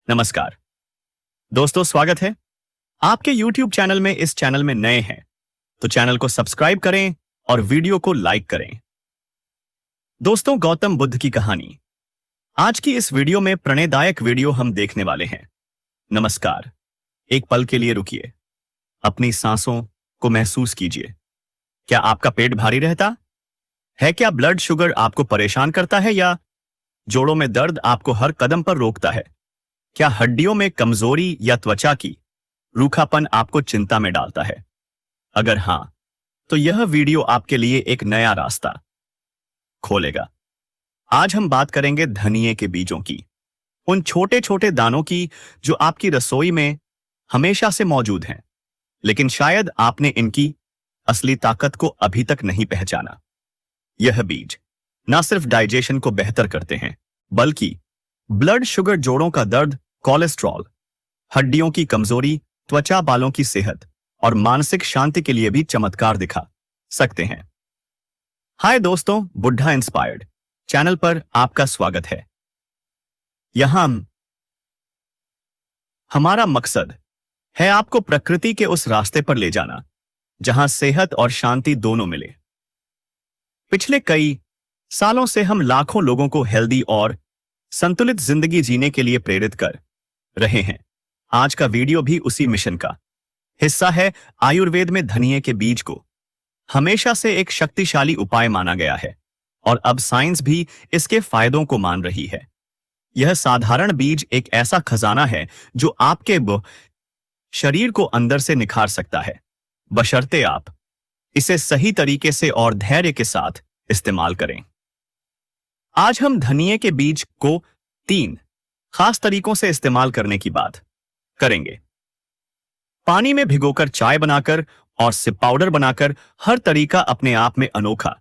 नमस्कार दोस्तों, स्वागत है आपके YouTube चैनल में। इस चैनल में नए हैं तो चैनल को सब्सक्राइब करें और वीडियो को लाइक करें। दोस्तों, गौतम बुद्ध की कहानी। आज की इस वीडियो में प्रेरणादायक वीडियो हम देखने वाले हैं। नमस्कार, एक पल के लिए रुकिए, अपनी सांसों को महसूस कीजिए। क्या आपका पेट भारी रहता है? क्या ब्लड शुगर आपको परेशान करता है या जोड़ों में दर्द आपको हर कदम पर रोकता है? क्या हड्डियों में कमजोरी या त्वचा की रूखापन आपको चिंता में डालता है? अगर हां, तो यह वीडियो आपके लिए एक नया रास्ता खोलेगा। आज हम बात करेंगे धनिये के बीजों की, उन छोटे छोटे दानों की जो आपकी रसोई में हमेशा से मौजूद हैं, लेकिन शायद आपने इनकी असली ताकत को अभी तक नहीं पहचाना। यह बीज न सिर्फ डाइजेशन को बेहतर करते हैं, बल्कि ब्लड शुगर, जोड़ों का दर्द, कोलेस्ट्रॉल, हड्डियों की कमजोरी, त्वचा, बालों की सेहत और मानसिक शांति के लिए भी चमत्कार दिखा सकते हैं। हाय दोस्तों, बुढ़ा इंस्पायर्ड चैनल पर आपका स्वागत है। यहां हमारा मकसद है आपको प्रकृति के उस रास्ते पर ले जाना जहां सेहत और शांति दोनों मिले। पिछले कई सालों से हम लाखों लोगों को हेल्दी और संतुलित जिंदगी जीने के लिए प्रेरित कर रहे हैं। आज का वीडियो भी उसी मिशन का हिस्सा है। आयुर्वेद में धनिये के बीज को हमेशा से एक शक्तिशाली उपाय माना गया है और अब साइंस भी इसके फायदों को मान रही है। यह साधारण बीज एक ऐसा खजाना है जो आपके शरीर को अंदर से निखार सकता है, बशर्ते आप इसे सही तरीके से और धैर्य के साथ इस्तेमाल करें। आज हम धनिये के बीज को 3 खास तरीकों से इस्तेमाल करने की बात करेंगे। पानी में भिगोकर, चाय बनाकर और सिप पाउडर बनाकर, हर तरीका अपने आप में अनोखा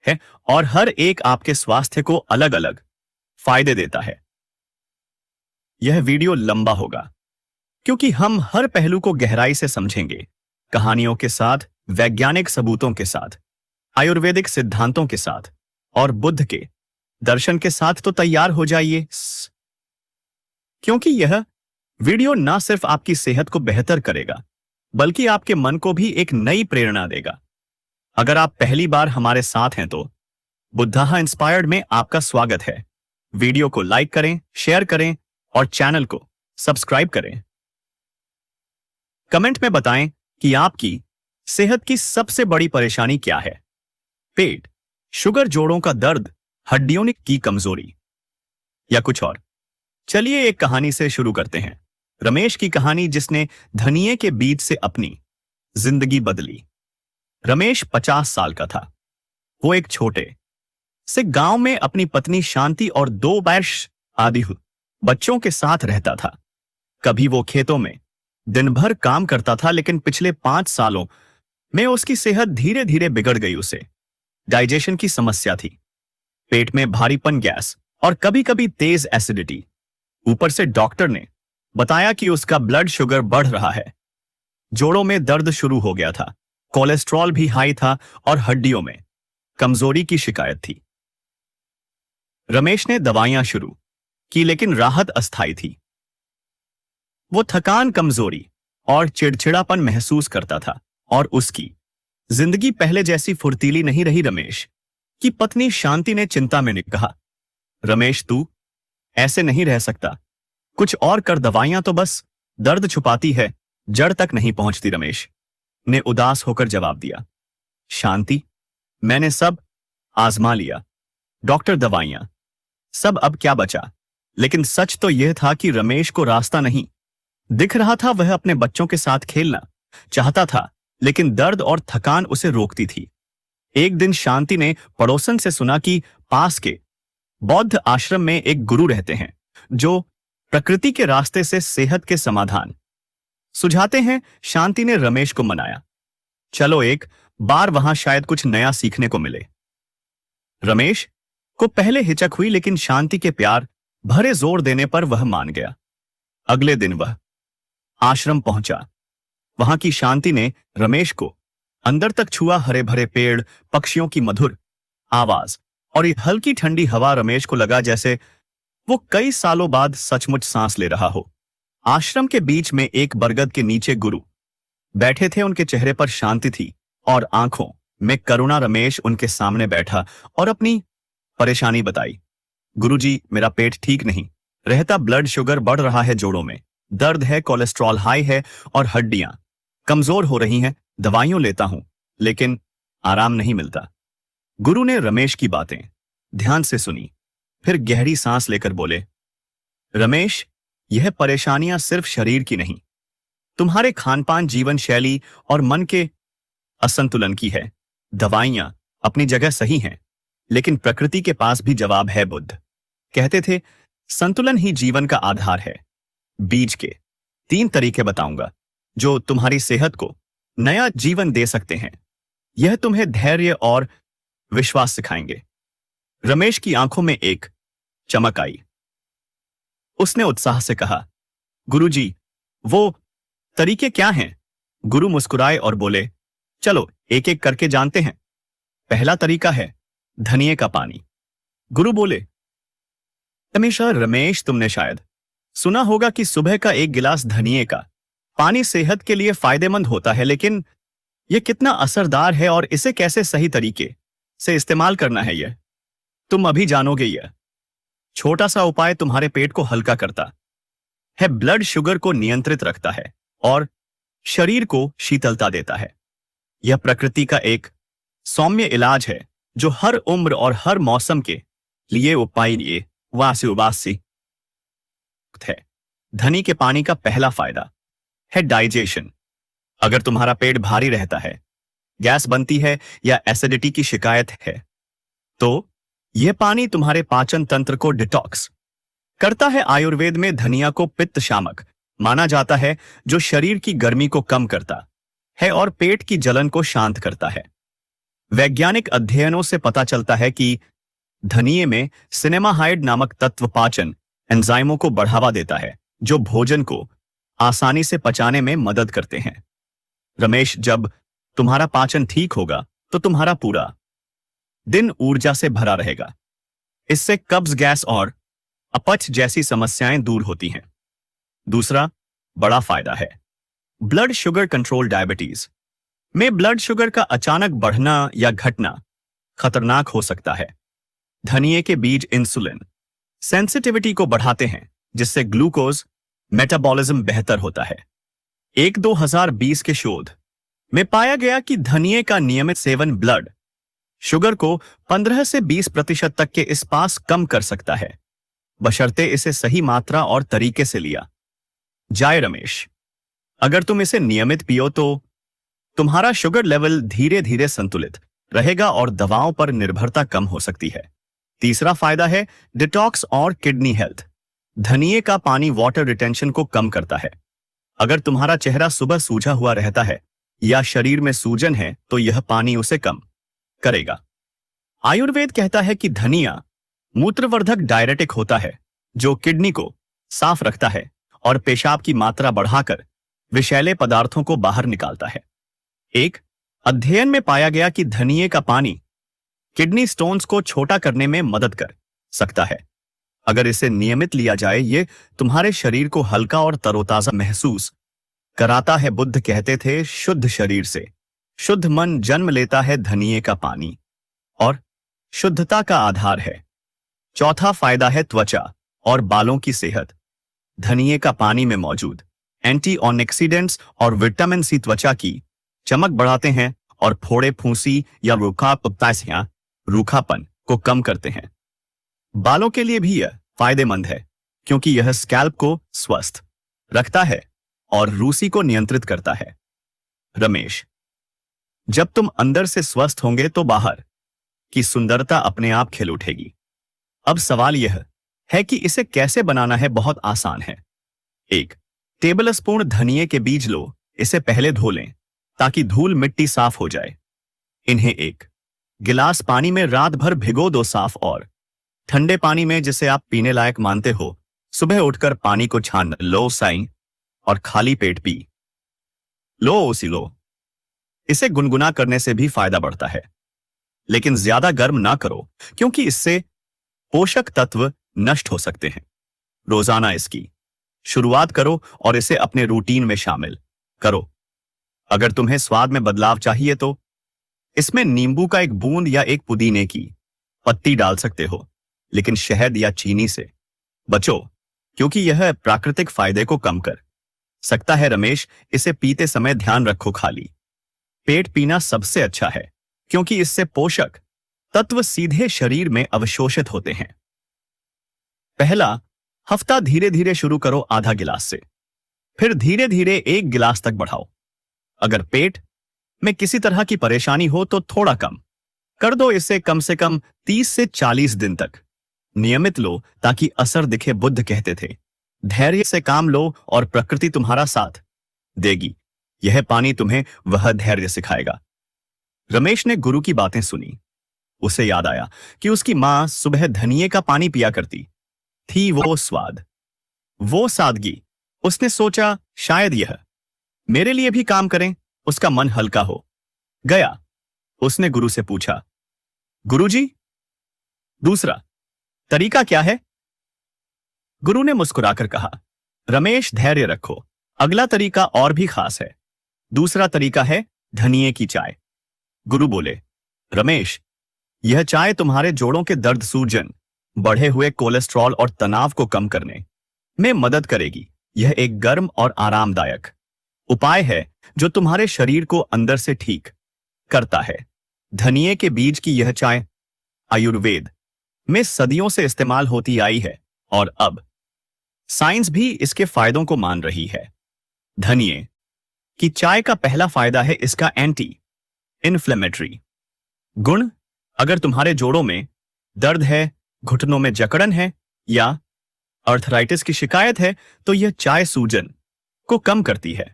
है और हर एक आपके स्वास्थ्य को अलग अलग फायदे देता है। यह वीडियो लंबा होगा क्योंकि हम हर पहलू को गहराई से समझेंगे, कहानियों के साथ, वैज्ञानिक सबूतों के साथ, आयुर्वेदिक सिद्धांतों के साथ और बुद्ध के दर्शन के साथ। तो तैयार हो जाइए, क्योंकि यह वीडियो ना सिर्फ आपकी सेहत को बेहतर करेगा, बल्कि आपके मन को भी एक नई प्रेरणा देगा। अगर आप पहली बार हमारे साथ हैं तो बुद्धा इंस्पायर्ड में आपका स्वागत है। वीडियो को लाइक करें, शेयर करें और चैनल को सब्सक्राइब करें। कमेंट में बताएं कि आपकी सेहत की सबसे बड़ी परेशानी क्या है। पेट, शुगर, जोड़ों का दर्द, हड्डियों की कमजोरी या कुछ और। चलिए एक कहानी से शुरू करते हैं। रमेश की कहानी, जिसने धनिये के बीज से अपनी जिंदगी बदली। रमेश 50 साल का था। वो एक छोटे से गांव में अपनी पत्नी शांति और 2 वर्ष आदि बच्चों के साथ रहता था। कभी वो खेतों में दिन भर काम करता था, लेकिन पिछले 5 सालों में उसकी सेहत धीरे धीरे बिगड़ गई। उसे डाइजेशन की समस्या थी, पेट में भारीपन, गैस और कभी कभी तेज एसिडिटी। ऊपर से डॉक्टर ने बताया कि उसका ब्लड शुगर बढ़ रहा है, जोड़ों में दर्द शुरू हो गया था, कोलेस्ट्रॉल भी हाई था और हड्डियों में कमजोरी की शिकायत थी। रमेश ने दवाइयां शुरू की, लेकिन राहत अस्थायी थी। वो थकान, कमजोरी और चिड़चिड़ापन महसूस करता था और उसकी जिंदगी पहले जैसी फुर्तीली नहीं रही। रमेश की पत्नी शांति ने चिंता में कहा, रमेश, तू ऐसे नहीं रह सकता, कुछ और कर। दवाइयां तो बस दर्द छुपाती है, जड़ तक नहीं पहुंचती। रमेश ने उदास होकर जवाब दिया, शांति, मैंने सब आजमा लिया, डॉक्टर, दवाइयां, सब, अब क्या बचा। लेकिन सच तो यह था कि रमेश को रास्ता नहीं दिख रहा था। वह अपने बच्चों के साथ खेलना चाहता था, लेकिन दर्द और थकान उसे रोकती थी। एक दिन शांति ने पड़ोसन से सुना कि पास के बौद्ध आश्रम में एक गुरु रहते हैं जो प्रकृति के रास्ते से सेहत के समाधान सुझाते हैं। शांति ने रमेश को मनाया, चलो एक बार वहां, शायद कुछ नया सीखने को मिले। रमेश को पहले हिचक हुई, लेकिन शांति के प्यार भरे जोर देने पर वह मान गया। अगले दिन वह आश्रम पहुंचा। वहां की शांति ने रमेश को अंदर तक छुआ। हरे भरे पेड़, पक्षियों की मधुर आवाज और एक हल्की ठंडी हवा। रमेश को लगा जैसे वो कई सालों बाद सचमुच सांस ले रहा हो। आश्रम के बीच में एक बरगद के नीचे गुरु बैठे थे। उनके चेहरे पर शांति थी और आंखों में करुणा। रमेश उनके सामने बैठा और अपनी परेशानी बताई। गुरुजी, मेरा पेट ठीक नहीं रहता, ब्लड शुगर बढ़ रहा है, जोड़ों में दर्द है, कोलेस्ट्रॉल हाई है और हड्डियां कमजोर हो रही हैं। दवाइयां लेता हूं लेकिन आराम नहीं मिलता। गुरु ने रमेश की बातें ध्यान से सुनी, फिर गहरी सांस लेकर बोले, रमेश, यह परेशानियां सिर्फ शरीर की नहीं, तुम्हारे खानपान, जीवन शैली और मन के असंतुलन की है। दवाइयां अपनी जगह सही हैं, लेकिन प्रकृति के पास भी जवाब है। बुद्ध कहते थे, संतुलन ही जीवन का आधार है। बीज के 3 तरीके बताऊंगा जो तुम्हारी सेहत को नया जीवन दे सकते हैं। यह तुम्हें धैर्य और विश्वास सिखाएंगे। रमेश की आंखों में एक चमक आई। उसने उत्साह से कहा, गुरुजी, वो तरीके क्या हैं? गुरु मुस्कुराए और बोले, चलो एक एक करके जानते हैं। पहला तरीका है धनिये का पानी। गुरु बोले, हमेशा रमेश, तुमने शायद सुना होगा कि सुबह का एक गिलास धनिये का पानी सेहत के लिए फायदेमंद होता है, लेकिन यह कितना असरदार है और इसे कैसे सही तरीके से इस्तेमाल करना है, यह तुम अभी जानोगे। यह छोटा सा उपाय तुम्हारे पेट को हल्का करता है, ब्लड शुगर को नियंत्रित रखता है और शरीर को शीतलता देता है। यह प्रकृति का एक सौम्य इलाज है जो हर उम्र और हर मौसम के लिए उपाय वासी है। धनी के पानी का पहला फायदा है डाइजेशन। अगर तुम्हारा पेट भारी रहता है, गैस बनती है या एसिडिटी की शिकायत है, तो यह पानी तुम्हारे पाचन तंत्र को डिटॉक्स करता है। आयुर्वेद में धनिया को पित्त शामक माना जाता है, जो शरीर की गर्मी को कम करता है और पेट की जलन को शांत करता है। वैज्ञानिक अध्ययनों से पता चलता है कि धनिये में सिनेमाहाइड नामक तत्व पाचन एंजाइमों को बढ़ावा देता है, जो भोजन को आसानी से पचाने में मदद करते हैं। रमेश, जब तुम्हारा पाचन ठीक होगा तो तुम्हारा पूरा दिन ऊर्जा से भरा रहेगा। इससे कब्ज, गैस और अपच जैसी समस्याएं दूर होती हैं। दूसरा बड़ा फायदा है ब्लड शुगर कंट्रोल। डायबिटीज में ब्लड शुगर का अचानक बढ़ना या घटना खतरनाक हो सकता है। धनिये के बीज इंसुलिन सेंसिटिविटी को बढ़ाते हैं, जिससे ग्लूकोज मेटाबॉलिज्म बेहतर होता है। 2020 के शोध में पाया गया कि धनिये का नियमित सेवन ब्लड शुगर को 15 से 20% तक के इस पास कम कर सकता है, बशर्ते इसे सही मात्रा और तरीके से लिया जाए। रमेश, अगर तुम इसे नियमित पियो तो तुम्हारा शुगर लेवल धीरे धीरे संतुलित रहेगा और दवाओं पर निर्भरता कम हो सकती है। तीसरा फायदा है डिटॉक्स और किडनी हेल्थ। धनिये का पानी वाटर रिटेंशन को कम करता है। अगर तुम्हारा चेहरा सुबह सूजा हुआ रहता है या शरीर में सूजन है, तो यह पानी उसे कम करेगा। आयुर्वेद कहता है कि धनिया मूत्रवर्धक डायरेटिक होता है, जो किडनी को साफ रखता है और पेशाब की मात्रा बढ़ाकर विषैले पदार्थों को बाहर निकालता है। एक अध्ययन में पाया गया कि धनिये का पानी किडनी स्टोन्स को छोटा करने में मदद कर सकता है। अगर इसे नियमित लिया जाए, ये तुम्हारे शरीर को हल्का और तरोताजा महसूस कराता है। बुद्ध कहते थे, शुद्ध शरीर से शुद्ध मन जन्म लेता है। धनिये का पानी और शुद्धता का आधार है। चौथा फायदा है त्वचा और बालों की सेहत। धनिये का पानी में मौजूद एंटीऑक्सीडेंट्स और विटामिन सी त्वचा की चमक बढ़ाते हैं और फोड़े, फूंसी या रूखापन को कम करते हैं। बालों के लिए भी यह फायदेमंद है, क्योंकि यह स्कैल्प को स्वस्थ रखता है और रूसी को नियंत्रित करता है। रमेश, जब तुम अंदर से स्वस्थ होंगे तो बाहर की सुंदरता अपने आप खिल उठेगी। अब सवाल यह है कि इसे कैसे बनाना है। बहुत आसान है। 1 टेबलस्पून धनिये के बीज लो। इसे पहले धो लें ताकि धूल मिट्टी साफ हो जाए। इन्हें 1 गिलास पानी में रात भर भिगो दो, साफ और ठंडे पानी में, जिसे आप पीने लायक मानते हो। सुबह उठकर पानी को छान लो साई और खाली पेट पी लो। इसे गुनगुना करने से भी फायदा बढ़ता है, लेकिन ज्यादा गर्म ना करो, क्योंकि इससे पोषक तत्व नष्ट हो सकते हैं। रोजाना इसकी शुरुआत करो और इसे अपने रूटीन में शामिल करो। अगर तुम्हें स्वाद में बदलाव चाहिए तो इसमें नींबू का एक बूंद या एक पुदीने की पत्ती डाल सकते हो, लेकिन शहद या चीनी से बचो, क्योंकि यह प्राकृतिक फायदे को कम कर सकता है। रमेश, इसे पीते समय ध्यान रखो, खाली पेट पीना सबसे अच्छा है, क्योंकि इससे पोषक तत्व सीधे शरीर में अवशोषित होते हैं। पहला हफ्ता धीरे धीरे शुरू करो, आधा गिलास से, फिर धीरे धीरे 1 गिलास तक बढ़ाओ। अगर पेट में किसी तरह की परेशानी हो तो थोड़ा कम कर दो। इसे कम से कम 30 से 40 दिन तक नियमित लो ताकि असर दिखे। बुद्ध कहते थे, धैर्य से काम लो और प्रकृति तुम्हारा साथ देगी। यह पानी तुम्हें वह धैर्य सिखाएगा। रमेश ने गुरु की बातें सुनी। उसे याद आया कि उसकी मां सुबह धनिये का पानी पिया करती थी। वो स्वाद, वो सादगी। उसने सोचा, शायद यह मेरे लिए भी काम करें। उसका मन हल्का हो गया। उसने गुरु से पूछा, गुरुजी, दूसरा तरीका क्या है? गुरु ने मुस्कुराकर कहा, रमेश, धैर्य रखो, अगला तरीका और भी खास है। दूसरा तरीका है धनिये की चाय। गुरु बोले, रमेश, यह चाय तुम्हारे जोड़ों के दर्द, सूजन, बढ़े हुए कोलेस्ट्रॉल और तनाव को कम करने में मदद करेगी। यह एक गर्म और आरामदायक उपाय है जो तुम्हारे शरीर को अंदर से ठीक करता है। धनिये के बीज की यह चाय आयुर्वेद में सदियों से इस्तेमाल होती आई है और अब साइंस भी इसके फायदों को मान रही है। धनिये की चाय का पहला फायदा है इसका एंटी इन्फ्लेमेटरी गुण। अगर तुम्हारे जोड़ों में दर्द है, घुटनों में जकड़न है या अर्थराइटिस की शिकायत है तो यह चाय सूजन को कम करती है।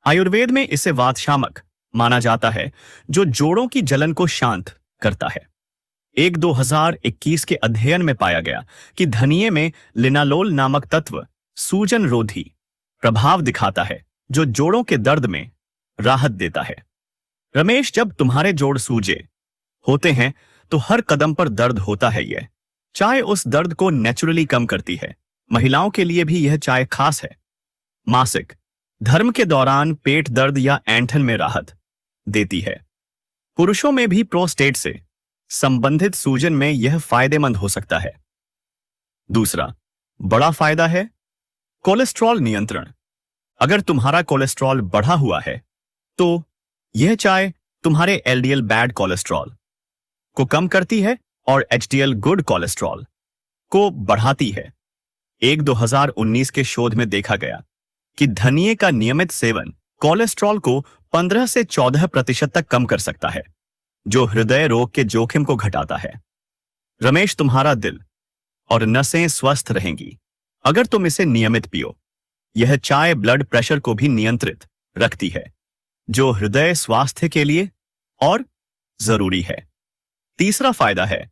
आयुर्वेद में इसे वातशामक माना जाता है, जो जोड़ों की जलन को शांत करता है। एक 2021 के अध्ययन में पाया गया कि धनिये में लिनालोल नामक तत्व सूजन रोधी प्रभाव दिखाता है, जो जोड़ों के दर्द में राहत देता है। रमेश, जब तुम्हारे जोड़ सूजे होते हैं तो हर कदम पर दर्द होता है। यह चाय उस दर्द को नेचुरली कम करती है। महिलाओं के लिए भी यह चाय खास है। मासिक धर्म के दौरान पेट दर्द या ऐंठन में राहत देती है। पुरुषों में भी प्रोस्टेट से संबंधित सूजन में यह फायदेमंद हो सकता है। दूसरा बड़ा फायदा है कोलेस्ट्रॉल नियंत्रण। अगर तुम्हारा कोलेस्ट्रॉल बढ़ा हुआ है तो यह चाय तुम्हारे एलडीएल बैड कोलेस्ट्रॉल को कम करती है और एचडीएल गुड कोलेस्ट्रॉल को बढ़ाती है। एक 2019 के शोध में देखा गया कि धनिये का नियमित सेवन कोलेस्ट्रॉल को 15 से 14% तक कम कर सकता है, जो हृदय रोग के जोखिम को घटाता है। रमेश, तुम्हारा दिल और नसें स्वस्थ रहेंगी अगर तुम इसे नियमित पियो। यह चाय ब्लड प्रेशर को भी नियंत्रित रखती है, जो हृदय स्वास्थ्य के लिए और जरूरी है। तीसरा फायदा है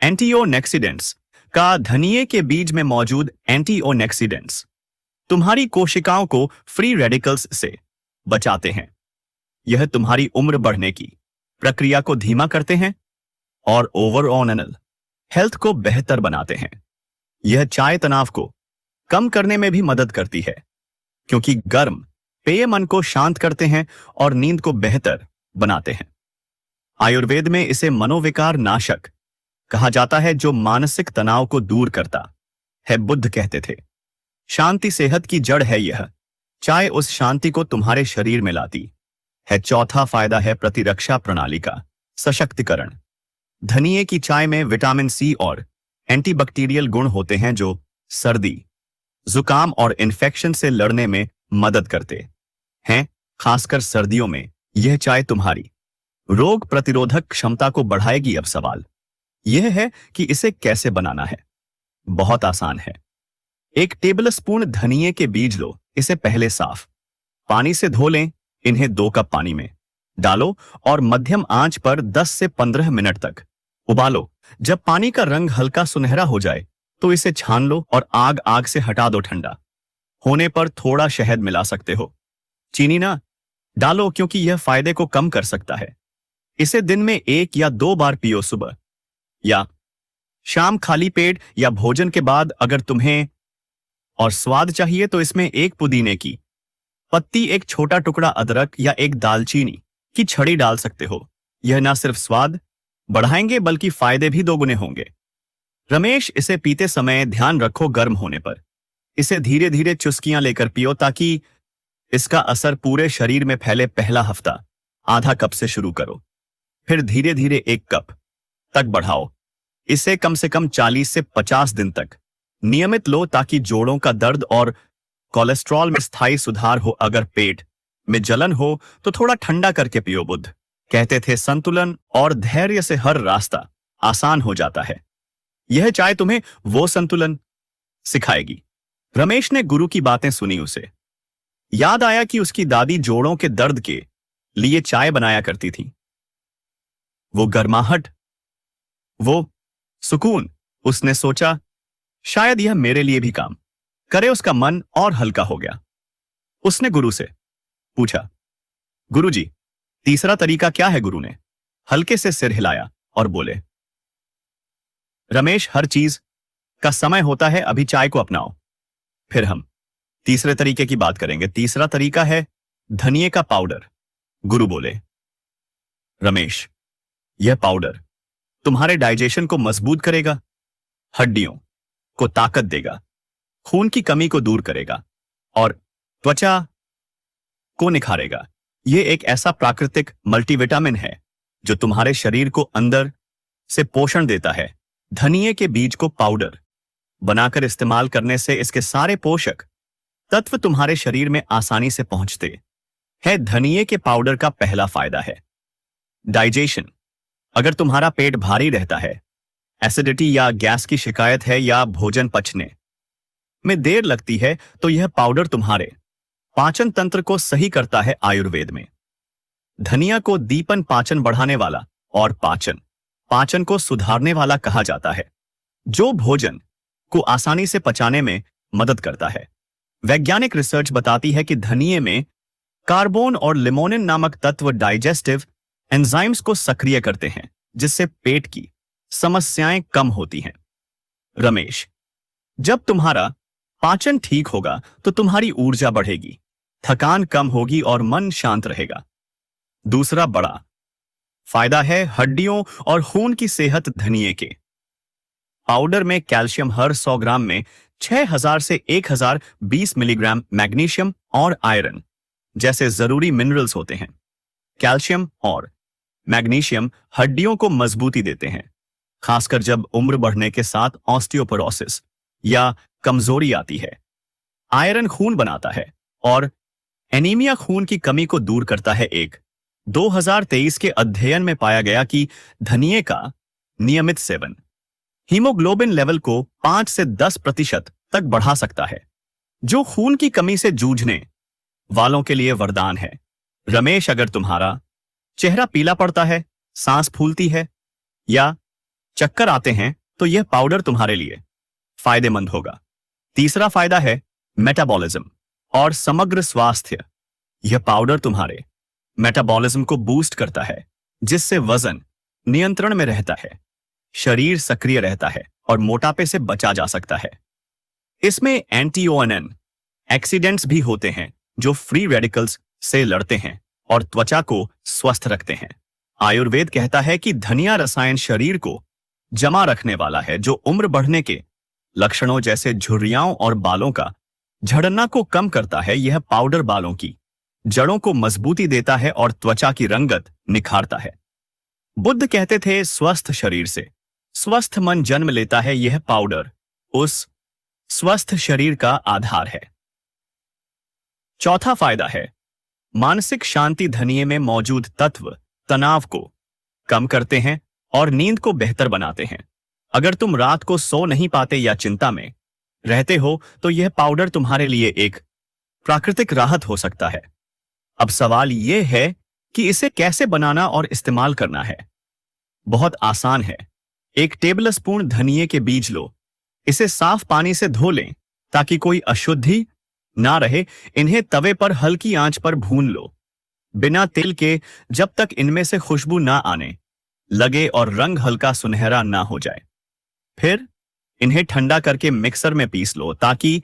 एंटीओक्सीडेंट्स का। धनिये के बीज में मौजूद एंटीओक्सीडेंट्स तुम्हारी कोशिकाओं को फ्री रेडिकल्स से बचाते हैं। यह तुम्हारी उम्र बढ़ने की प्रक्रिया को धीमा करते हैं और ओवरऑल हेल्थ को बेहतर बनाते हैं। यह चाय तनाव को कम करने में भी मदद करती है, क्योंकि गर्म पेय मन को शांत करते हैं और नींद को बेहतर बनाते हैं। आयुर्वेद में इसे मनोविकार नाशक कहा जाता है, जो मानसिक तनाव को दूर करता है। बुद्ध कहते थे, शांति सेहत की जड़ है। यह चाय उस शांति को तुम्हारे शरीर में लाती है। चौथा फायदा है प्रतिरक्षा प्रणाली का सशक्तिकरण। धनिये की चाय में विटामिन सी और एंटीबैक्टीरियल गुण होते हैं, जो सर्दी, जुकाम और इन्फेक्शन से लड़ने में मदद करते हैं। खासकर सर्दियों में यह चाय तुम्हारी रोग प्रतिरोधक क्षमता को बढ़ाएगी। अब सवाल यह है कि इसे कैसे बनाना है। बहुत आसान है। 1 टेबल स्पून धनिये के बीज लो। इसे पहले साफ पानी से धो लें। इन्हें 2 कप पानी में डालो और मध्यम आंच पर 10 से 15 मिनट तक उबालो। जब पानी का रंग हल्का सुनहरा हो जाए तो इसे छान लो और आग से हटा दो। ठंडा होने पर थोड़ा शहद मिला सकते हो। चीनी ना डालो, क्योंकि यह फायदे को कम कर सकता है। इसे दिन में 1 या 2 बार पियो, सुबह या शाम खाली पेट या भोजन के बाद अगर तुम्हें और स्वाद चाहिए तो इसमें एक पुदीने की पत्ती, एक छोटा टुकड़ा अदरक या एक दालचीनी की छड़ी डाल सकते हो। यह ना सिर्फ स्वाद बढ़ाएंगे बल्कि फायदे भी दोगुने होंगे। रमेश, इसे पीते समय ध्यान रखो गर्म होने पर। इसे धीरे धीरे चुस्कियां लेकर पियो ताकि इसका असर पूरे शरीर में फैले। पहला हफ्ता आधा कप से शुरू करो, फिर धीरे धीरे 1 कप तक बढ़ाओ। इसे कम से कम 40 से 50 दिन तक नियमित लो ताकि जोड़ों का दर्द और कोलेस्ट्रॉल में स्थायी सुधार हो। अगर पेट में जलन हो तो थोड़ा ठंडा करके पियो। बुद्ध कहते थे संतुलन और धैर्य से हर रास्ता आसान हो जाता है। यह चाय तुम्हें वो संतुलन सिखाएगी। रमेश ने गुरु की बातें सुनी। उसे याद आया कि उसकी दादी जोड़ों के दर्द के लिए चाय बनाया करती थी। वो गर्माहट, वो सुकून। उसने सोचा शायद यह मेरे लिए भी काम करे। उसका मन और हल्का हो गया। उसने गुरु से पूछा, गुरुजी, तीसरा तरीका क्या है? गुरु ने हल्के से सिर हिलाया और बोले, रमेश, हर चीज का समय होता है, अभी चाय को अपनाओ, फिर हम तीसरे तरीके की बात करेंगे। तीसरा तरीका है धनिये का पाउडर। गुरु बोले, रमेश, यह पाउडर तुम्हारे डाइजेशन को मजबूत करेगा, हड्डियों को ताकत देगा, खून की कमी को दूर करेगा और त्वचा को निखारेगा। यह एक ऐसा प्राकृतिक मल्टीविटामिन है जो तुम्हारे शरीर को अंदर से पोषण देता है। धनिये के बीज को पाउडर बनाकर इस्तेमाल करने से इसके सारे पोषक तत्व तुम्हारे शरीर में आसानी से पहुंचते हैं। धनिये के पाउडर का पहला फायदा है डाइजेशन। अगर तुम्हारा पेट भारी रहता है, एसिडिटी या गैस की शिकायत है या भोजन पचने में देर लगती है, तो यह पाउडर तुम्हारे पाचन तंत्र को सही करता है। आयुर्वेद में धनिया को दीपन, पाचन बढ़ाने वाला और पाचन को सुधारने वाला कहा जाता है, जो भोजन को आसानी से पचाने में मदद करता है। वैज्ञानिक रिसर्च बताती है कि धनिये में कार्बोन और लिमोनिन नामक तत्व डाइजेस्टिव एंजाइम्स को सक्रिय करते हैं, जिससे पेट की समस्याएं कम होती हैं। रमेश, जब तुम्हारा पाचन ठीक होगा तो तुम्हारी ऊर्जा बढ़ेगी, थकान कम होगी और मन शांत रहेगा। दूसरा बड़ा फायदा है हड्डियों और खून की सेहत। धनिये के पाउडर में कैल्शियम, हर 100 ग्राम में 6000 से 1020 मिलीग्राम मैग्नीशियम और आयरन जैसे जरूरी मिनरल्स होते हैं। कैल्शियम और मैग्नीशियम हड्डियों को मजबूती देते हैं, खासकर जब उम्र बढ़ने के साथ ऑस्टियोपोरोसिस या कमजोरी आती है। आयरन खून बनाता है और एनीमिया, खून की कमी को दूर करता है। 2023 के अध्ययन में पाया गया कि धनिये का नियमित सेवन हीमोग्लोबिन लेवल को 5 से 10% तक बढ़ा सकता है, जो खून की कमी से जूझने वालों के लिए वरदान है। रमेश, अगर तुम्हारा चेहरा पीला पड़ता है, सांस फूलती है या चक्कर आते हैं, तो यह पाउडर तुम्हारे लिए फायदेमंद होगा। तीसरा फायदा है मेटाबॉलिज्म और समग्र स्वास्थ्य। यह पाउडर तुम्हारे मेटाबॉलिज्म को बूस्ट करता है, जिससे वजन नियंत्रण में रहता है, शरीर सक्रिय रहता है और मोटापे से बचा जा सकता है। इसमें एंटीओएनएन एक्सीडेंट्स भी होते हैं जो फ्री रेडिकल्स से लड़ते हैं और त्वचा को स्वस्थ रखते हैं। आयुर्वेद कहता है कि धनिया रसायन शरीर को जमा रखने वाला है, जो उम्र बढ़ने के लक्षणों जैसे झुर्रियाओं और बालों का झड़ना को कम करता है। यह पाउडर बालों की जड़ों को मजबूती देता है और त्वचा की रंगत निखारता है। बुद्ध कहते थे, स्वस्थ शरीर से स्वस्थ मन जन्म लेता है। यह पाउडर उस स्वस्थ शरीर का आधार है। चौथा फायदा है मानसिक शांति। धनिये में मौजूद तत्व तनाव को कम करते हैं और नींद को बेहतर बनाते हैं। अगर तुम रात को सो नहीं पाते या चिंता में रहते हो, तो यह पाउडर तुम्हारे लिए एक प्राकृतिक राहत हो सकता है। अब सवाल यह है कि इसे कैसे बनाना और इस्तेमाल करना है। बहुत आसान है। 1 टेबल स्पून धनिये के बीज लो, इसे साफ पानी से धो लें ताकि कोई अशुद्धि ना रहे। इन्हें तवे पर हल्की आंच पर भून लो, बिना तेल के, जब तक इनमें से खुशबू ना आने लगे और रंग हल्का सुनहरा ना हो जाए। फिर इन्हें ठंडा करके मिक्सर में पीस लो ताकि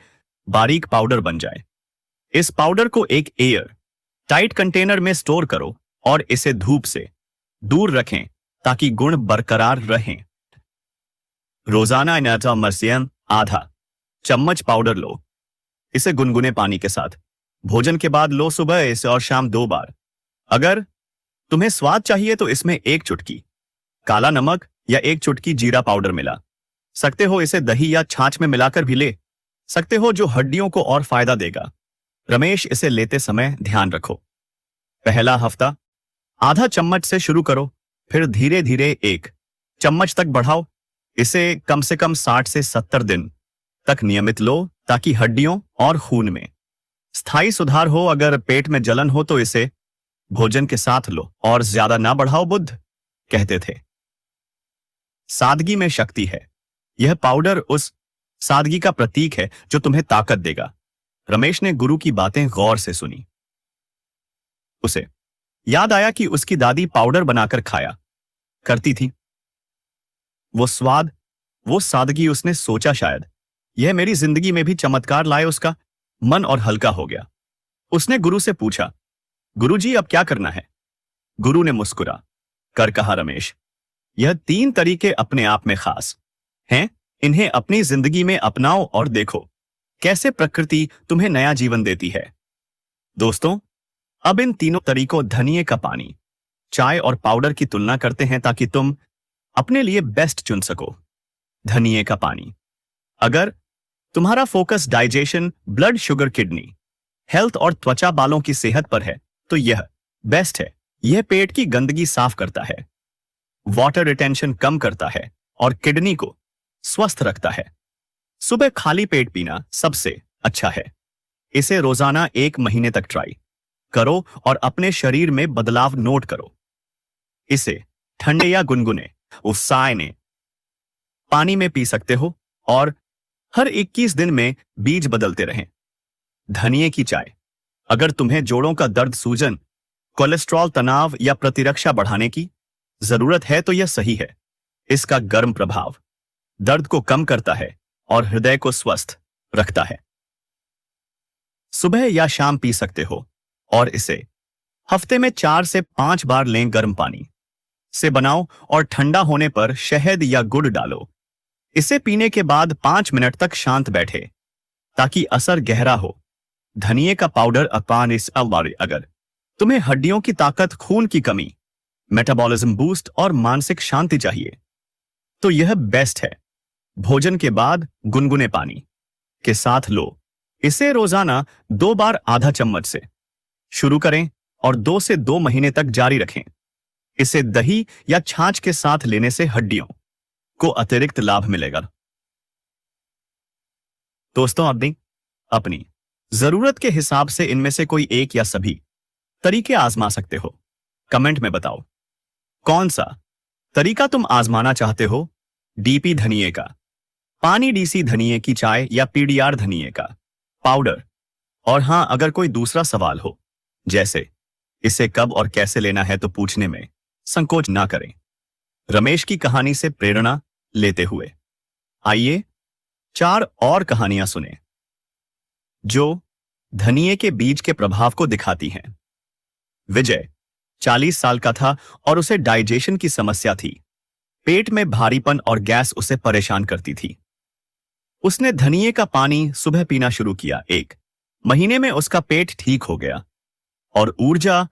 बारीक पाउडर बन जाए। इस पाउडर को एक एयर टाइट कंटेनर में स्टोर करो और इसे धूप से दूर रखें ताकि गुण बरकरार रहें। रोजाना इनाटामर्सियम आधा चम्मच पाउडर लो। इसे गुनगुने पानी के साथ भोजन के बाद लो, सुबह इसे और शाम 2 बार। अगर तुम्हें स्वाद चाहिए तो इसमें 1 चुटकी काला नमक या 1 चुटकी जीरा पाउडर मिला सकते हो। इसे दही या छाछ में मिलाकर भी ले सकते हो, जो हड्डियों को और फायदा देगा। रमेश, इसे लेते समय ध्यान रखो, पहला हफ्ता आधा चम्मच से शुरू करो, फिर धीरे धीरे 1 चम्मच तक बढ़ाओ। इसे कम से कम 60 से 70 दिन तक नियमित लो ताकि हड्डियों और खून में स्थायी सुधार हो। अगर पेट में जलन हो तो इसे भोजन के साथ लो और ज्यादा ना बढ़ाओ। बुद्ध कहते थे, सादगी में शक्ति है। यह पाउडर उस सादगी का प्रतीक है जो तुम्हें ताकत देगा। रमेश ने गुरु की बातें गौर से सुनी। उसे याद आया कि उसकी दादी पाउडर बनाकर खाया करती थी। वो स्वाद, वो सादगी, उसने सोचा शायद यह मेरी जिंदगी में भी चमत्कार लाए। उसका मन और हल्का हो गया। उसने गुरु से पूछा, गुरुजी अब क्या करना है? गुरु ने मुस्कुरा कर कहा, रमेश, यह 3 तरीके अपने आप में खास हैं। इन्हें अपनी जिंदगी में अपनाओ और देखो कैसे प्रकृति तुम्हें नया जीवन देती है। दोस्तों, अब इन तीनों तरीकों धनिए का पानी, चाय और पाउडर की तुलना करते हैं ताकि तुम अपने लिए बेस्ट चुन सको। धनिए का पानी, अगर तुम्हारा focus digestion, blood sugar, kidney health और त्वचा बालों की सेहत पर है तो यह बेस्ट है। यह पेट की गंदगी साफ करता है, वाटर रिटेंशन कम करता है और किडनी को स्वस्थ रखता है। सुबह खाली पेट पीना सबसे अच्छा है। इसे रोजाना 1 महीने तक ट्राई करो और अपने शरीर में बदलाव नोट करो। इसे ठंडे या गुनगुने उसायने पानी में पी सकते हो और हर 21 दिन में बीज बदलते रहें। धनिए की चाय, अगर तुम्हें जोड़ों का दर्द, सूजन, कोलेस्ट्रॉल, तनाव या प्रतिरक्षा बढ़ाने की जरूरत है तो यह सही है। इसका गर्म प्रभाव दर्द को कम करता है और हृदय को स्वस्थ रखता है। सुबह या शाम पी सकते हो और इसे हफ्ते में 4 से 5 बार लें। गर्म पानी से बनाओ और ठंडा होने पर शहद या गुड़ डालो। इसे पीने के बाद 5 मिनट तक शांत बैठे ताकि असर गहरा हो। धनिए का पाउडर अपान इस अवारी, अगर तुम्हें हड्डियों की ताकत, खून की कमी, मेटाबॉलिज्म बूस्ट और मानसिक शांति चाहिए तो यह बेस्ट है। भोजन के बाद गुनगुने पानी के साथ लो। इसे रोजाना 2 बार आधा चम्मच से शुरू करें और 2 से 2 महीने तक जारी रखें। इसे दही या छाछ के साथ लेने से हड्डियों को अतिरिक्त लाभ मिलेगा। दोस्तों, अपनी जरूरत के हिसाब से इनमें से कोई एक या सभी तरीके आजमा सकते हो। कमेंट में बताओ कौन सा तरीका तुम आजमाना चाहते हो। डीपी धनिए का पानी, डीसी धनिए की चाय या पीडीआर धनिए का पाउडर। और हां, अगर कोई दूसरा सवाल हो, जैसे इसे कब और कैसे लेना है, तो पूछने में संकोच ना करें। रमेश की कहानी से प्रेरणा लेते हुए आइए 4 और कहानियां सुने जो धनिए के बीज के प्रभाव को दिखाती हैं। विजय 40 साल का था और उसे डाइजेशन की समस्या थी। पेट में भारीपन और गैस उसे परेशान करती थी। उसने धनिए का पानी सुबह पीना शुरू किया। 1 महीने में उसका पेट ठीक हो गया और ऊर्जा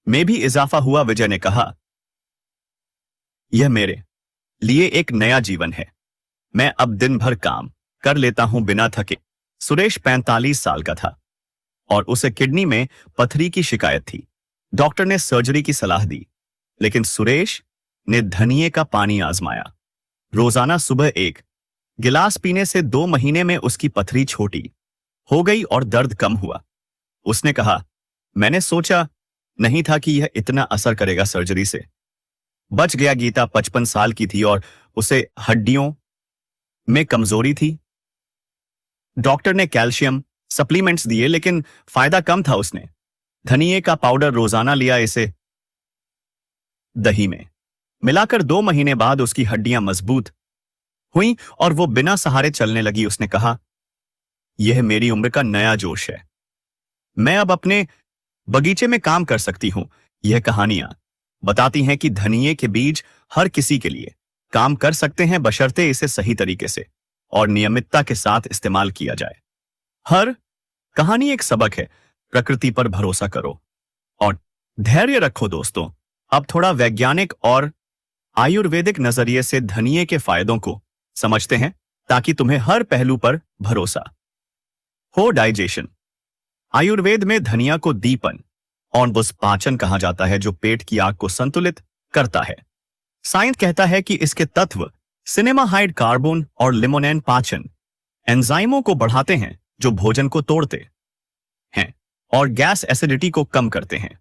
में भी इजाफा हुआ। विजय ने कहा, यह मेरे लिए एक नया जीवन है। मैं अब दिन भर काम कर लेता हूं बिना थके। सुरेश 45 साल का था और उसे किडनी में पथरी की शिकायत थी। डॉक्टर ने सर्जरी की सलाह दी, लेकिन सुरेश ने धनिए का पानी आजमाया। रोजाना सुबह 1 गिलास पीने से 2 महीने में उसकी पथरी छोटी हो गई और दर्द कम हुआ। उसने कहा, मैंने सोचा नहीं था कि यह इतना असर करेगा। सर्जरी से बच गया। गीता 55 साल की थी और उसे हड्डियों में कमजोरी थी। डॉक्टर ने कैल्शियम सप्लीमेंट्स दिए, लेकिन फायदा कम था। उसने धनिए का पाउडर रोजाना लिया। इसे दही में मिलाकर 2 महीने बाद उसकी हड्डियां मजबूत हुई और वो बिना सहारे चलने लगी। उसने कहा, यह मेरी उम्र का नया जोश है। मैं अब अपने बगीचे में काम कर सकती हूं। यह कहानियां बताती हैं कि धनिये के बीज हर किसी के लिए काम कर सकते हैं, बशर्ते इसे सही तरीके से और नियमितता के साथ इस्तेमाल किया जाए। हर कहानी एक सबक है। प्रकृति पर भरोसा करो और धैर्य रखो। दोस्तों, अब थोड़ा वैज्ञानिक और आयुर्वेदिक नजरिए से धनिये के फायदों को समझते हैं, ताकि तुम्हें हर पहलू पर भरोसा हो। डाइजेशन। आयुर्वेद में धनिया को दीपन और पाचन कहा जाता है, जो पेट की आग को संतुलित करता है। साइंस कहता है कि इसके तत्व सिनेमाहाइड कार्बोन और लिमोनेन पाचन एंजाइमों को बढ़ाते हैं, जो भोजन को तोड़ते हैं और गैस एसिडिटी को कम करते हैं।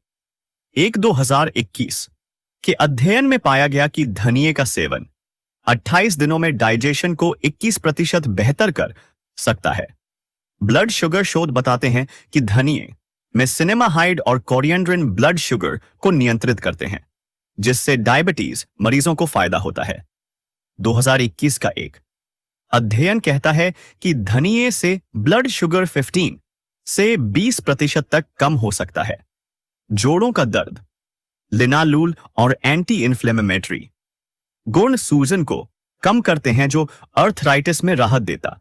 2021 के अध्ययन में पाया गया कि धनिये का सेवन 28 दिनों में डाइजेशन को 21% बेहतर कर सकता है। ब्लड शुगर शोध बताते हैं कि धनिये में सिनेमाहाइड और कोरिएंड्रिन ब्लड शुगर को नियंत्रित करते हैं, जिससे डायबिटीज मरीजों को फायदा होता है। 2021 का एक अध्ययन कहता है कि धनिये से ब्लड शुगर 15 से 20% तक कम हो सकता है। जोड़ों का दर्द। लिनालूल और एंटी इन्फ्लेमेटरी गुण सूजन को कम करते हैं, जो अर्थराइटिस में राहत देता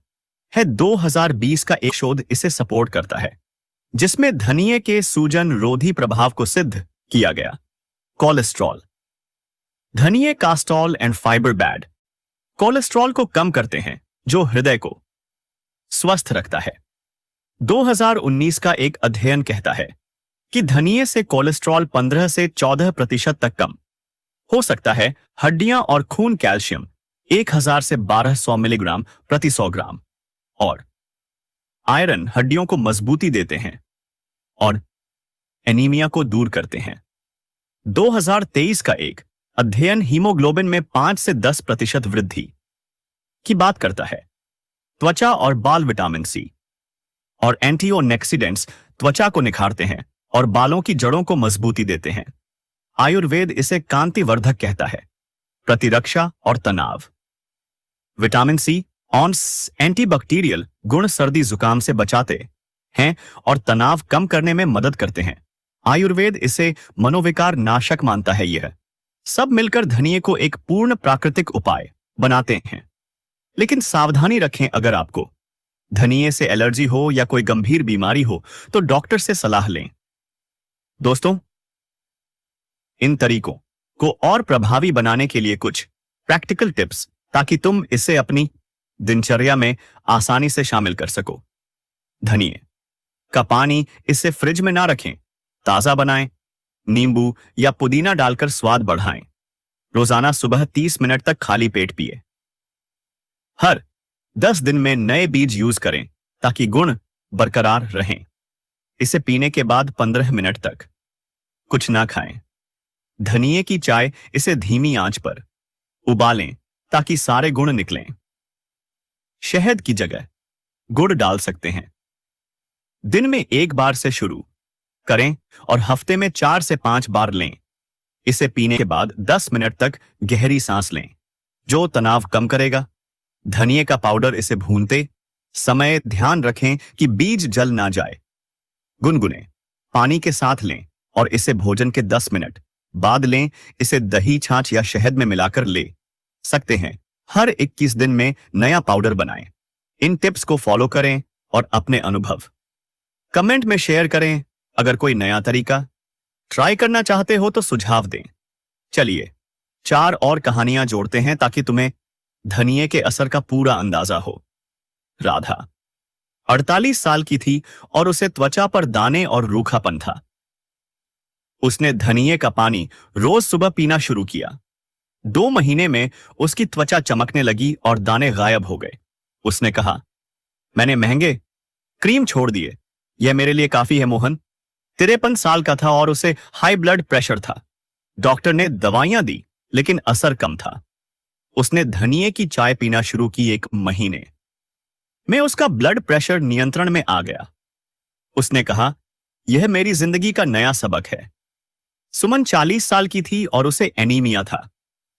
है। 2020 का एक शोध इसे सपोर्ट करता है, जिसमें धनिये के सूजन रोधी प्रभाव को सिद्ध किया गया। कोलेस्ट्रॉल। धनिये कास्टोल एंड फाइबर बैड कोलेस्ट्रॉल को कम करते हैं, जो हृदय को स्वस्थ रखता है। 2019 का एक अध्ययन कहता है कि धनिये से कोलेस्ट्रॉल 15 से 14% तक कम हो सकता है। हड्डियां और खून। कैल्शियम 1000 से 1200 मिलीग्राम प्रति 100 ग्राम और आयरन हड्डियों को मजबूती देते हैं और एनीमिया को दूर करते हैं। 2023 का एक अध्ययन हीमोग्लोबिन में 5 से 10% वृद्धि की बात करता है। त्वचा और बाल। विटामिन सी और एंटीऑक्सीडेंट्स त्वचा को निखारते हैं और बालों की जड़ों को मजबूती देते हैं। आयुर्वेद इसे कांतिवर्धक कहता है। प्रतिरक्षा और तनाव। विटामिन सी और एंटीबैक्टीरियल गुण सर्दी जुकाम से बचाते हैं और तनाव कम करने में मदद करते हैं। आयुर्वेद इसे मनोविकार नाशक मानता है। यह सब मिलकर धनिये को एक पूर्ण प्राकृतिक उपाय बनाते हैं। लेकिन सावधानी रखें, अगर आपको धनिये से एलर्जी हो या कोई गंभीर बीमारी हो तो डॉक्टर से सलाह लें। दोस्तों, इन तरीकों को और प्रभावी बनाने के लिए कुछ प्रैक्टिकल टिप्स, ताकि तुम इसे अपनी दिनचर्या में आसानी से शामिल कर सको। धनिये का पानी इसे फ्रिज में ना रखें, ताजा बनाएं। नींबू या पुदीना डालकर स्वाद बढ़ाएं। रोजाना सुबह 30 मिनट तक खाली पेट पिए। हर 10 दिन में नए बीज यूज करें, ताकि गुण बरकरार रहें। इसे पीने के बाद 15 मिनट तक कुछ ना खाएं। धनिये की चाय इसे धीमी आंच पर उबालें, ताकि सारे गुण निकलें। शहद की जगह गुड़ डाल सकते हैं। दिन में 1 बार से शुरू करें और हफ्ते में 4 से 5 बार लें। इसे पीने के बाद 10 मिनट तक गहरी सांस लें, जो तनाव कम करेगा। धनिये का पाउडर इसे भूनते समय ध्यान रखें कि बीज जल ना जाए। गुनगुने पानी के साथ लें और इसे भोजन के 10 मिनट बाद लें। इसे दही, छाछ या शहद में मिलाकर ले सकते हैं। हर 21 दिन में नया पाउडर बनाएं। इन टिप्स को फॉलो करें और अपने अनुभव कमेंट में शेयर करें। अगर कोई नया तरीका ट्राई करना चाहते हो तो सुझाव दें। चलिए 4 और कहानियां जोड़ते हैं, ताकि तुम्हें धनिये के असर का पूरा अंदाजा हो। राधा 48 साल की थी और उसे त्वचा पर दाने और रूखापन था। उसने धनिये का पानी रोज सुबह पीना शुरू किया। 2 महीने में उसकी त्वचा चमकने लगी और दाने गायब हो गए। उसने कहा, मैंने महंगे क्रीम छोड़ दिए, यह मेरे लिए काफी है। मोहन 53 साल का था और उसे हाई ब्लड प्रेशर था। डॉक्टर ने दवाइयां दी, लेकिन असर कम था। उसने धनिये की चाय पीना शुरू की। 1 महीने में उसका ब्लड प्रेशर नियंत्रण में आ गया। उसने कहा, यह मेरी जिंदगी का नया सबक है। सुमन 40 साल की थी और उसे एनीमिया था।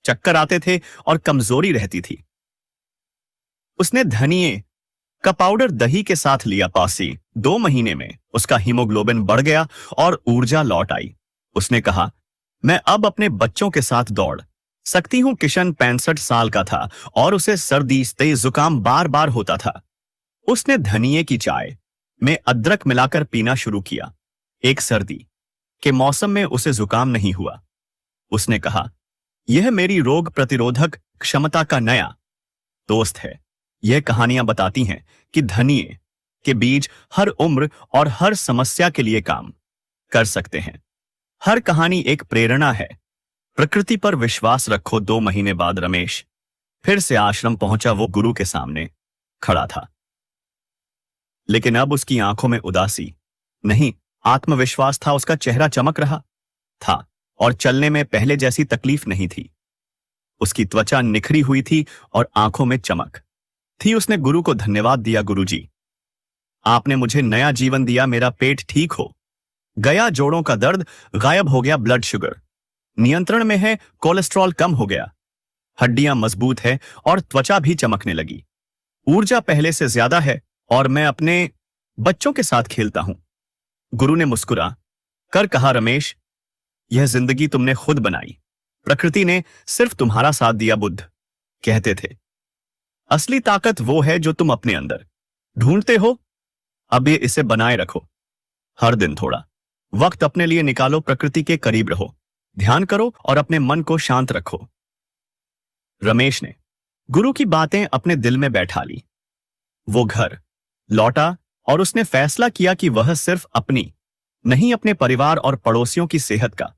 चक्कर आते थे और कमजोरी रहती थी। उसने धनिए का पाउडर दही के साथ लिया पासी। 2 महीने में उसका हीमोग्लोबिन बढ़ गया और ऊर्जा लौट आई। उसने कहा, मैं अब अपने बच्चों के साथ दौड़ सकती हूं। किशन 65 साल का था और उसे सर्दी तेज जुकाम बार बार होता था। उसने धनिए की चाय में अदरक मिलाकर पीना शुरू किया। एक सर्दी के मौसम में उसे जुकाम नहीं हुआ। उसने कहा, यह मेरी रोग प्रतिरोधक क्षमता का नया दोस्त है। यह कहानियां बताती हैं कि धनिए के बीज हर उम्र और हर समस्या के लिए काम कर सकते हैं। हर कहानी एक प्रेरणा है। प्रकृति पर विश्वास रखो। 2 महीने बाद रमेश फिर से आश्रम पहुंचा। वो गुरु के सामने खड़ा था, लेकिन अब उसकी आंखों में उदासी नहीं, आत्मविश्वास था। उसका चेहरा चमक रहा था और चलने में पहले जैसी तकलीफ नहीं थी। उसकी त्वचा निखरी हुई थी और आंखों में चमक थी। उसने गुरु को धन्यवाद दिया। गुरुजी, आपने मुझे नया जीवन दिया। मेरा पेट ठीक हो गया, जोड़ों का दर्द गायब हो गया, ब्लड शुगर नियंत्रण में है, कोलेस्ट्रॉल कम हो गया, हड्डियां मजबूत है और त्वचा भी चमकने लगी। ऊर्जा पहले से ज्यादा है और मैं अपने बच्चों के साथ खेलता हूं। गुरु ने मुस्कुरा कर कहा, रमेश, यह जिंदगी तुमने खुद बनाई, प्रकृति ने सिर्फ तुम्हारा साथ दिया। बुद्ध कहते थे, असली ताकत वो है जो तुम अपने अंदर ढूंढते हो। अब ये इसे बनाए रखो। हर दिन थोड़ा वक्त अपने लिए निकालो, प्रकृति के करीब रहो, ध्यान करो और अपने मन को शांत रखो। रमेश ने गुरु की बातें अपने दिल में बैठा ली। वो घर लौटा और उसने फैसला किया कि वह सिर्फ अपनी नहीं, अपने परिवार और पड़ोसियों की सेहत का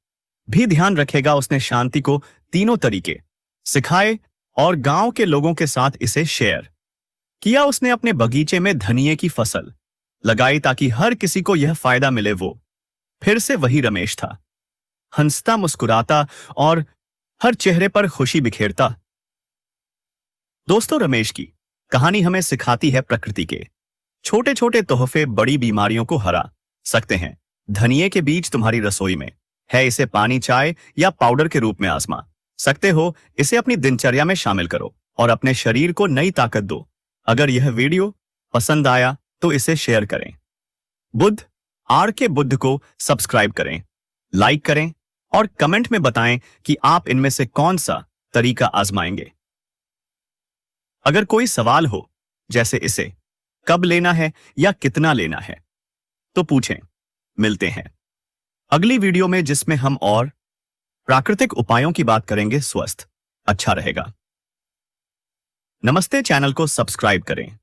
भी ध्यान रखेगा। उसने शांति को तीनों तरीके सिखाए और गांव के लोगों के साथ इसे शेयर किया। उसने अपने बगीचे में धनिए की फसल लगाई ताकि हर किसी को यह फायदा मिले। वो फिर से वही रमेश था, हंसता, मुस्कुराता और हर चेहरे पर खुशी बिखेरता। दोस्तों, रमेश की कहानी हमें सिखाती है प्रकृति के छोटे छोटे तोहफे बड़ी बीमारियों को हरा सकते हैं। धनिए के बीज तुम्हारी रसोई में है, इसे पानी, चाय या पाउडर के रूप में आजमा सकते हो। इसे अपनी दिनचर्या में शामिल करो और अपने शरीर को नई ताकत दो। अगर यह वीडियो पसंद आया तो इसे शेयर करें। बुद्ध आर के बुद्ध को सब्सक्राइब करें, लाइक करें और कमेंट में बताएं कि आप इनमें से कौन सा तरीका आजमाएंगे। अगर कोई सवाल हो, जैसे इसे कब लेना है या कितना लेना है, तो पूछें। मिलते हैं अगली वीडियो में, जिसमें हम और प्राकृतिक उपायों की बात करेंगे। स्वस्थ अच्छा रहेगा। नमस्ते, चैनल को सब्सक्राइब करें।